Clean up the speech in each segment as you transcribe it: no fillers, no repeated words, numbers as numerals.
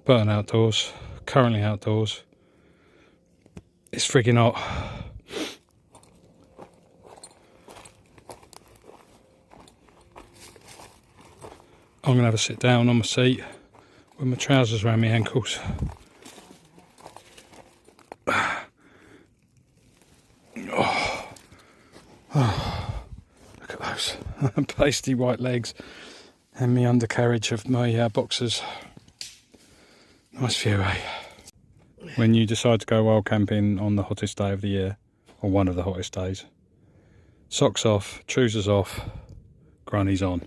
but I'm outdoors, currently outdoors. It's friggin' hot. I'm gonna have a sit down on my seat with my trousers around my ankles. Look at those pasty white legs and the undercarriage of my boxers. Nice view, eh? When you decide to go wild camping on the hottest day of the year, or one of the hottest days, socks off, trousers off, grannies on.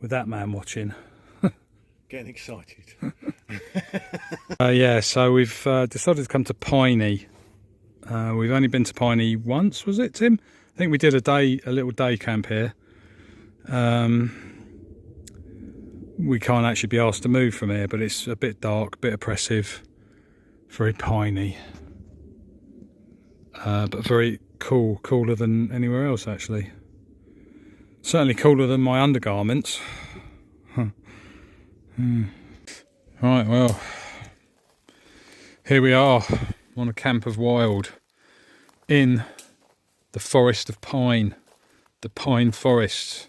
With that man watching. Getting excited. Yeah, so we've decided to come to Piney. We've only been to Piney once, was it, Tim? I think we did a little day camp here. We can't actually be asked to move from here, but it's a bit dark, a bit oppressive, very piney, but very cool, cooler than anywhere else actually. Certainly cooler than my undergarments. Right, well, here we are on a camp of wild in the forest of pine, the pine forest.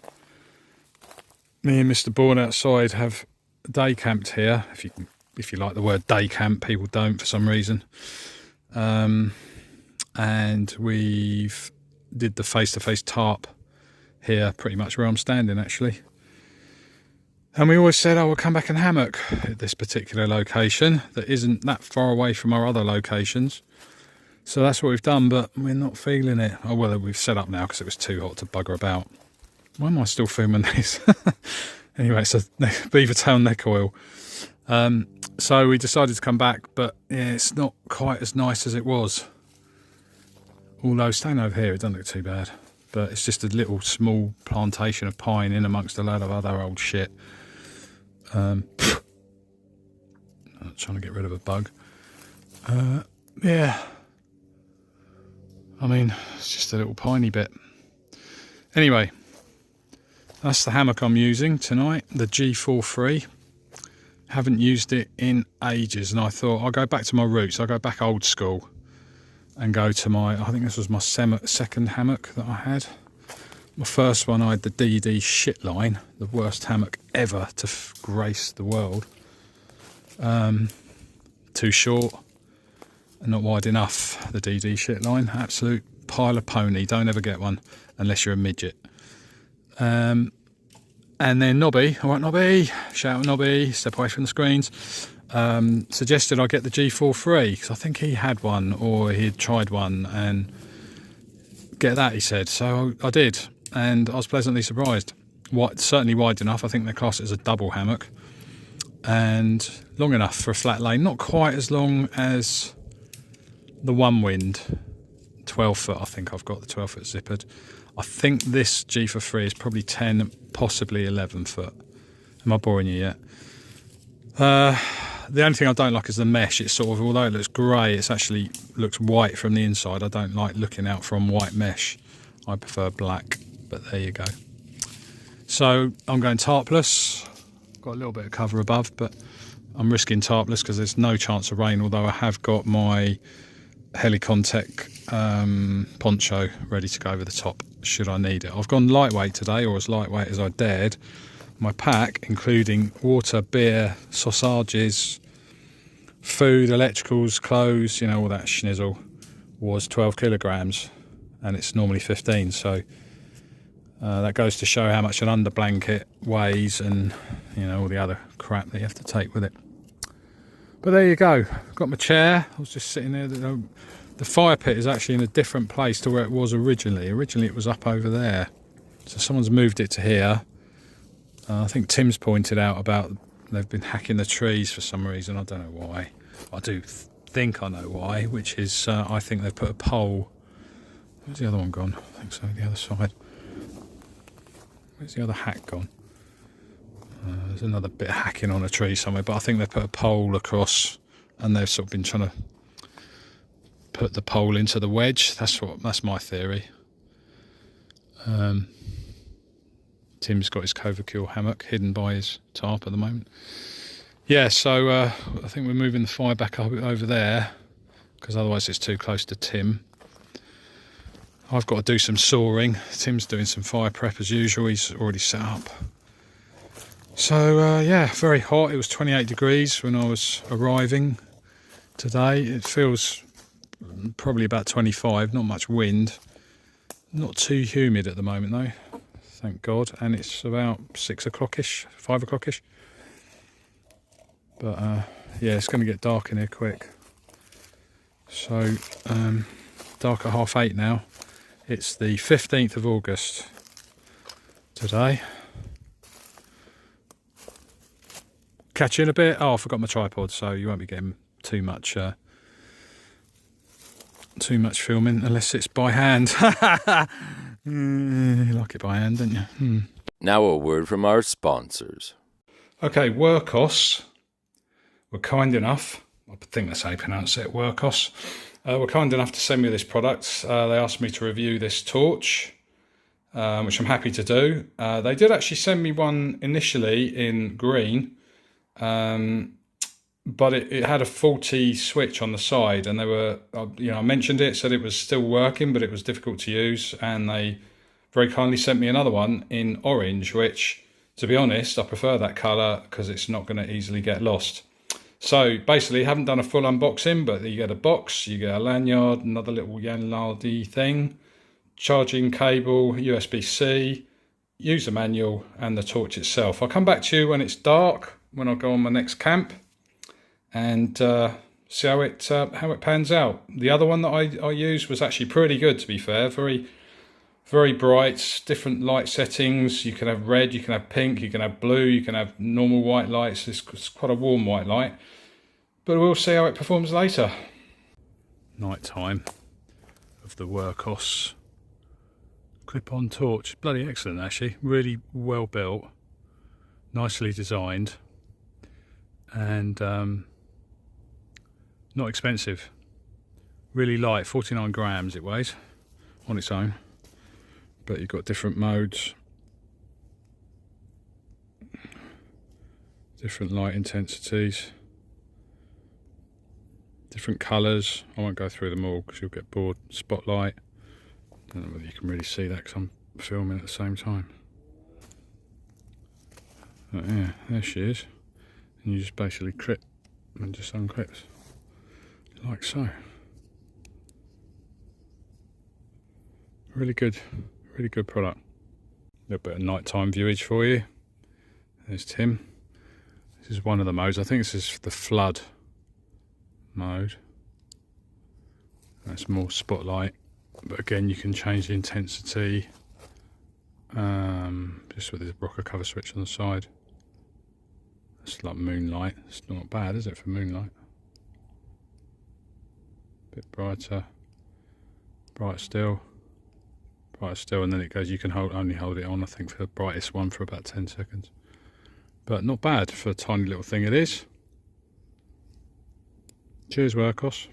Me and Mr. Bourne outside have day camped here, if you like the word day camp. People don't for some reason. And we've did the face-to-face tarp here, pretty much where I'm standing actually. And we always said, oh, we'll come back and hammock at this particular location that isn't that far away from our other locations. So that's what we've done, but we're not feeling it. Oh, well, we've set up now because it was too hot to bugger about. Why am I still filming this? Anyway, it's a beaver tail neck oil. So we decided to come back, but yeah, it's not quite as nice as it was. Although staying over here, it doesn't look too bad. But it's just a little small plantation of pine in amongst a load of other old shit. I'm trying to get rid of a bug. Yeah. I mean, it's just a little piney bit. Anyway, that's the hammock I'm using tonight, the G43. Haven't used it in ages, and I thought I'll go back to my roots. I'll go back old school and go to I think this was my second hammock that I had. My first one, I had the DD shit line, the worst hammock ever to grace the world. Too short and not wide enough, the DD shit line. Absolute pile of pony. Don't ever get one unless you're a midget. And then Nobby, all right Nobby, shout out Nobby, step away from the screens, suggested I get the G43 because I think he had one or he'd tried one, and get that, he said. So I did, and I was pleasantly surprised. Certainly wide enough. I think they're classed as a double hammock, and long enough for a flat lane. Not quite as long as the One Wind 12 foot. I think I've got the 12 foot zippered. I think this G43 is probably 10, possibly 11 foot. Am I boring you yet? The only thing I don't like is the mesh. It's sort of, although it looks grey, it actually looks white from the inside. I don't like looking out from white mesh. I prefer black, but there you go. So I'm going tarpless. Got a little bit of cover above, but I'm risking tarpless because there's no chance of rain, although I have got my Helicontech poncho ready to go over the top should I need it. I've gone lightweight today, or as lightweight as I dared. My pack, including water, beer, sausages, food, electricals, clothes, you know, all that schnizzle, was 12 kilograms, and it's normally 15. So that goes to show how much an under blanket weighs, and you know, all the other crap that you have to take with it. But there you go. I've got my chair. I was just sitting there. The fire pit is actually in a different place to where it was originally. Originally it was up over there. So someone's moved it to here. I think Tim's pointed out about they've been hacking the trees for some reason. I don't know why. I do think I know why, which is I think they've put a pole. Where's the other one gone? I think so, the other side. Where's the other hack gone? There's another bit of hacking on a tree somewhere, but I think they've put a pole across and they've sort of been trying to put the pole into the wedge. That's my theory. Tim's got his Covacure hammock hidden by his tarp at the moment. Yeah, so I think we're moving the fire back up over there because otherwise it's too close to Tim. I've got to do some sawing. Tim's doing some fire prep as usual. He's already set up. So yeah, very hot. It was 28 degrees when I was arriving today. It feels probably about 25, not much wind. Not too humid at the moment though, thank God. And it's about 6 o'clock-ish, 5 o'clock-ish. But yeah, it's going to get dark in here quick. So dark at 8:30 now. It's the 15th of August today. Catch you in a bit. Oh, I forgot my tripod, so you won't be getting too much filming unless it's by hand. You like it by hand, don't you? Now a word from our sponsors. Okay, Workos were kind enough, I think that's how you pronounce it, Workos, were kind enough to send me this product. They asked me to review this torch, which I'm happy to do. They did actually send me one initially in green, but it had a faulty switch on the side, and they were, I mentioned it, said it was still working, but it was difficult to use, and they very kindly sent me another one in orange, which, to be honest, I prefer that colour because it's not going to easily get lost. So basically, haven't done a full unboxing, but you get a box, you get a lanyard, another little lanyardy thing, charging cable, USB-C, user manual, and the torch itself. I'll come back to you when it's dark, when I go on my next camp, and see how it pans out. The other one that I used was actually pretty good, to be fair. Very, very bright, different light settings. You can have red, you can have pink, you can have blue, you can have normal white lights. It's quite a warm white light. But we'll see how it performs later. Night time of the Workos clip-on torch. Bloody excellent, actually. Really well built, nicely designed, and not expensive. Really light, 49 grams it weighs on its own. But you've got different modes, different light intensities, different colours. I won't go through them all because you'll get bored. Spotlight. Don't know whether you can really see that because I'm filming at the same time. But yeah, there she is. And you just basically clip and just unclips like so. Really good product. A little bit of nighttime viewage for you. There's Tim. This is one of the modes. I think this is the flood mode. That's more spotlight, but again you can change the intensity just with this rocker cover switch on the side. It's like moonlight. It's not bad, is it, for moonlight? A bit brighter, brighter still, and then it goes. You can only hold it on, I think, for the brightest one for about 10 seconds. But not bad for a tiny little thing it is. Cheers, Workos.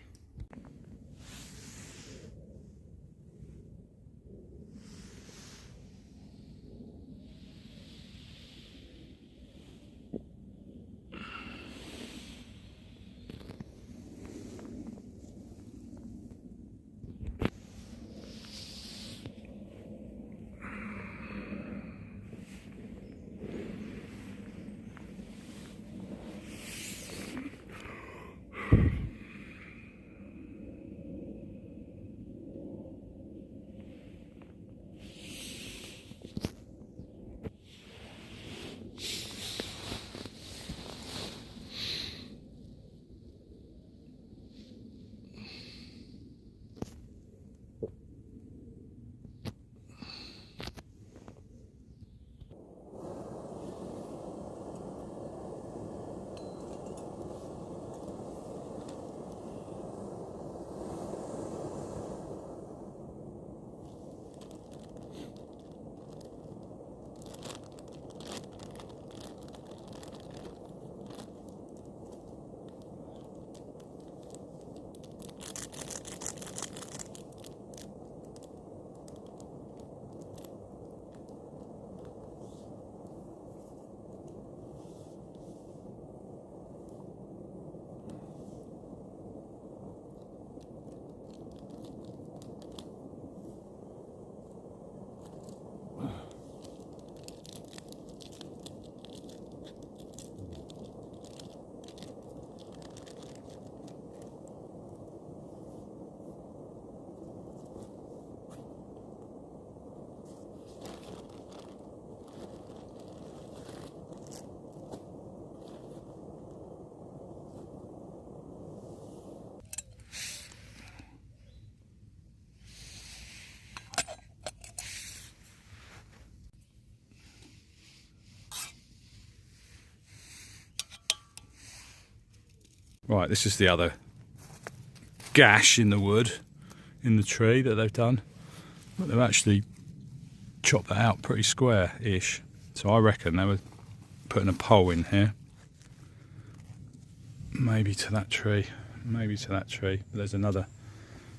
Right, this is the other gash in the wood, in the tree that they've done. But they've actually chopped that out pretty square-ish. So I reckon they were putting a pole in here. Maybe to that tree, maybe to that tree. But there's another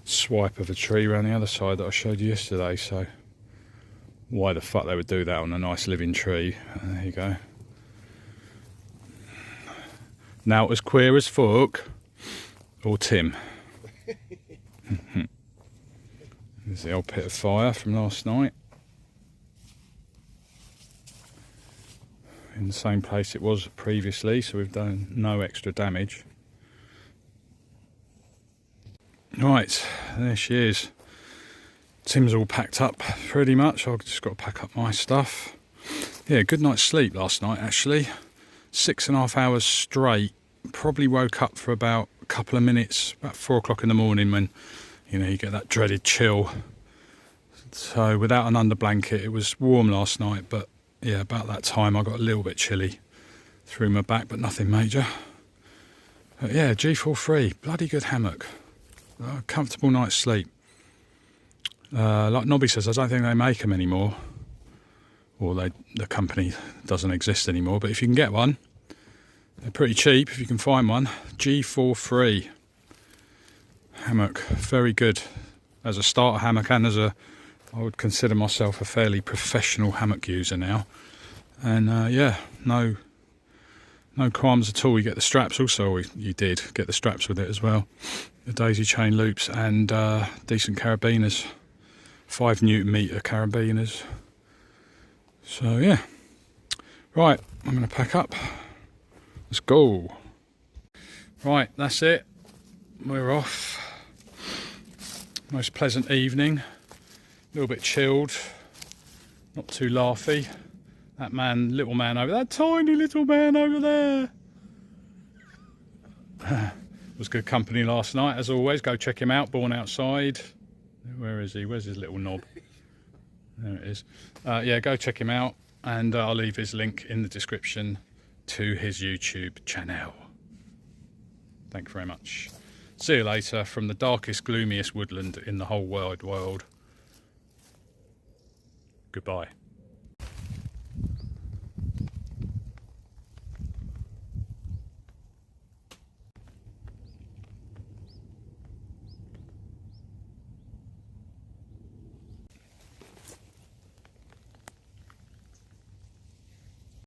swipe of a tree around the other side that I showed you yesterday, so why the fuck they would do that on a nice living tree. There you go. Now as queer as fuck, or Tim. There's the old pit of fire from last night. In the same place it was previously, so we've done no extra damage. Right, there she is. Tim's all packed up pretty much. I've just got to pack up my stuff. Yeah, good night's sleep last night actually. 6.5 hours straight. Probably woke up for about a couple of minutes, about 4 o'clock in the morning, when you know you get that dreaded chill. So without an under blanket, it was warm last night, but yeah, about that time I got a little bit chilly through my back, but nothing major. But yeah, G43, bloody good hammock. Comfortable night's sleep. Like Nobby says, I don't think they make them anymore, or the company doesn't exist anymore, but if you can get one, they're pretty cheap if you can find one. G43 hammock, very good as a starter hammock, and as I would consider myself a fairly professional hammock user now. And yeah, no qualms at all. You get the straps also, or you did get the straps with it as well. The daisy chain loops and decent carabiners, 5 Newton meter carabiners. So yeah, right, I'm going to pack up. Let's go. Right, that's it. We're off. Most pleasant evening. A little bit chilled. Not too laughy. That man, little man over there, that tiny little man over there. Was good company last night, as always. Go check him out, Born Outside. Where is he? Where's his little knob? There it is. Yeah, go check him out, and I'll leave his link in the description to his YouTube channel. Thank you very much. See you later from the darkest, gloomiest woodland in the whole wide world. Goodbye.